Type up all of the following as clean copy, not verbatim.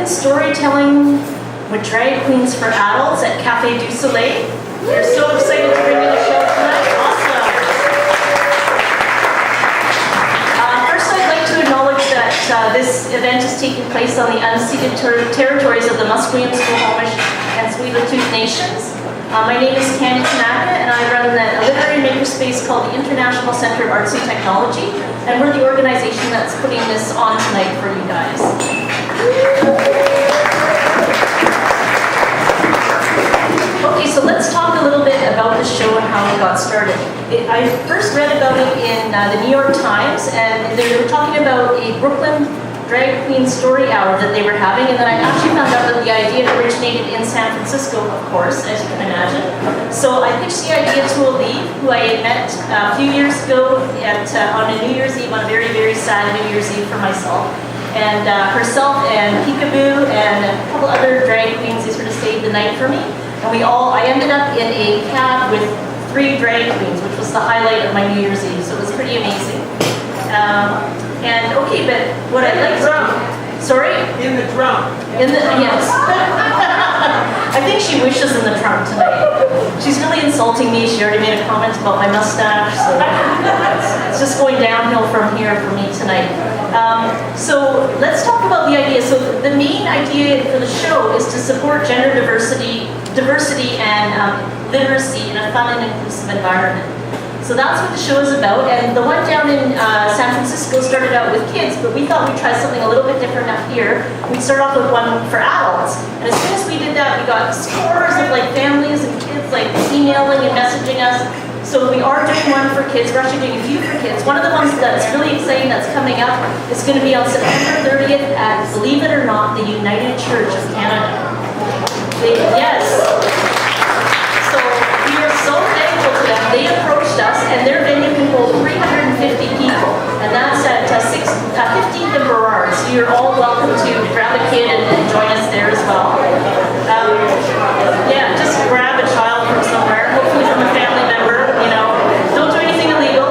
Drag-in storytelling with drag queens for adults at Cafe Deux Soleils. We're so excited to bring you the show tonight. Awesome. First, I'd like to acknowledge that this event is taking place on the unceded territories of the Musqueam, Squamish, and Tsleil-Waututh Nations. My name is Candy Tanaka, and I run a literary makerspace called the International Center of Arts and Technology, and we're the organization that's putting this on tonight for you guys. Okay, so let's talk a little bit about the show and how it got started. I first read about it in the New York Times, and they were talking about a Brooklyn drag queen story hour that they were having, and then I actually found out that the idea originated in San Francisco, of course, as you can imagine. So I pitched the idea to Olive, who I had met a few years ago on a New Year's Eve, on a very, very sad New Year's Eve for myself. And herself and Peekaboo and a couple other drag queens, they sort of stayed the night for me. And I ended up in a cab with 3 drag queens, which was the highlight of my New Year's Eve, so it was pretty amazing. Okay, but what I'd like to do... Sorry? In the trunk. Yes. I think she wishes in the trunk tonight. She's really insulting me. She already made a comment about my mustache, so it's just going downhill from here for me tonight. So let's talk about the idea. So the main idea for the show is to support gender diversity and literacy in a fun and inclusive environment. So that's what the show is about, and the one down in San Francisco started out with kids, but we thought we'd try something a little bit different up here. We'd start off with one for adults, and as soon as we did that, we got scores of families and kids emailing and messaging us. So we are doing one for kids. We're actually doing a few for kids. One of the ones that's really exciting that's coming up is going to be on September 30th at, believe it or not, the United Church of Canada. Yes. So we are so thankful to them. They approached us, and their venue can hold 350 people, and that's at 15th and Burrard. So you're all welcome to grab a kid and join us there as well. Yeah, just grab a child from somewhere, hopefully from a family member. Don't do anything illegal.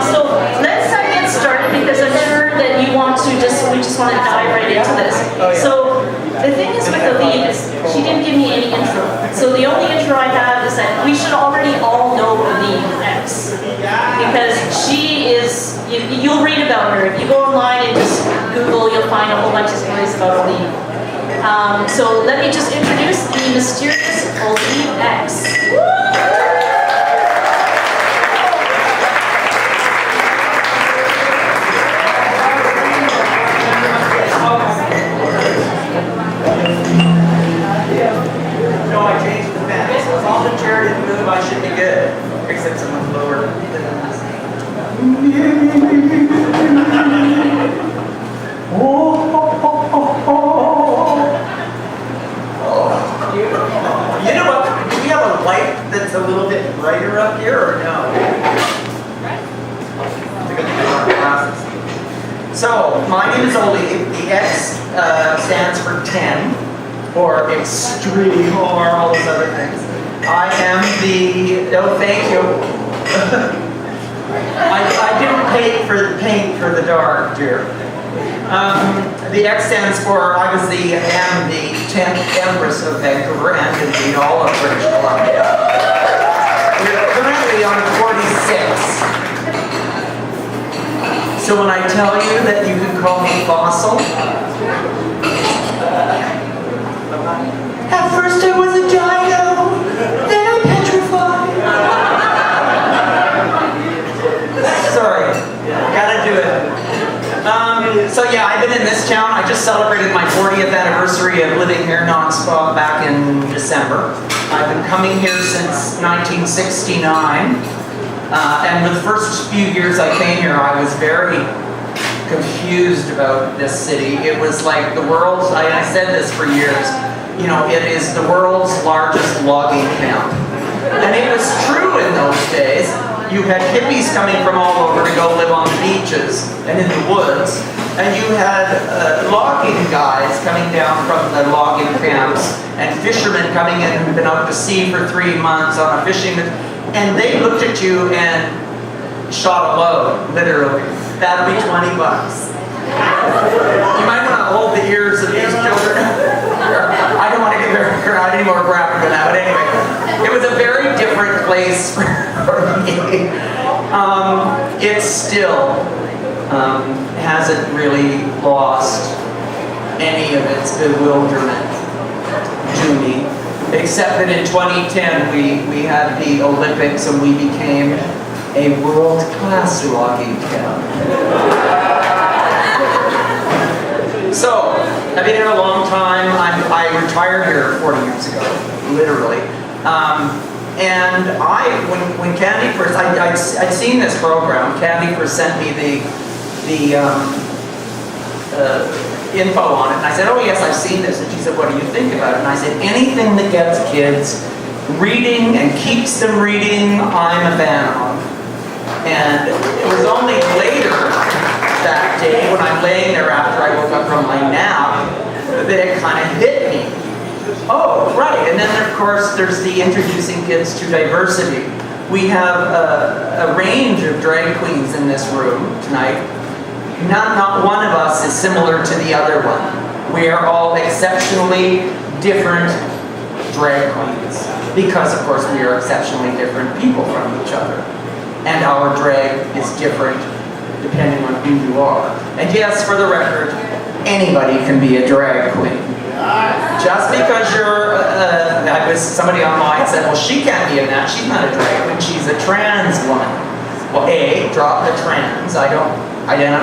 So let's get started, because I'm sure that you want to we just want to dive right into this. So the thing is with Olive is she didn't give me any intro. So the only intro I have is that we should already all know Olive X, because she is, you'll read about her. If you go online and just Google, you'll find a whole bunch of stories about Olive. So let me just introduce the mysterious Olive X. I should be good, except someone's lower. You know what? Do we have a light that's a little bit brighter up here, or no? So, my name is Olive. The X stands for 10, or extreme, or all those other things. I am thank you. I didn't paint for the dark, dear. The X stands for, I was the 10th Empress of Vancouver and indeed all of British Columbia. We're currently on 46. So when I tell you that you can call me fossil, at first I was a gyno, then I petrified. Sorry, gotta do it. So yeah, I've been in this town. I just celebrated my 40th anniversary of living here non-stop back in December. I've been coming here since 1969. And for the first few years I came here, I was very confused about this city. It was like the world's, I said this for years, it is the world's largest logging camp. And it was true in those days. You had hippies coming from all over to go live on the beaches and in the woods. And you had logging guys coming down from the logging camps and fishermen coming in who'd been out to sea for 3 months on a fishing. And they looked at you and shot a load, literally. That'll be $20. You might want to hold the ears of these children. got any more graphic than that, but anyway, it was a very different place for me. It still hasn't really lost any of its bewilderment to me, except that in 2010 we had the Olympics and we became a world-class logging town. So, I've been here a long time. I retired here 40 years ago, literally. And when Candy first, I'd seen this program. Candy first sent me the info on it, and I said, oh yes, I've seen this. And she said, what do you think about it? And I said, anything that gets kids reading and keeps them reading, I'm a fan of. And it was only later that day when I'm laying there after I woke up from my nap that it kind of hit me. Oh, right. And then of course there's the introducing kids to diversity. We have a range of drag queens in this room tonight. Not one of us is similar to the other one. We are all exceptionally different drag queens because of course we are exceptionally different people from each other. And our drag is different depending on who you are. And yes, for the record, anybody can be a drag queen. Just because you're, somebody online said, well, she can't be in that. She's not a drag queen. She's a trans woman. Well, A, drop the trans. I don't identify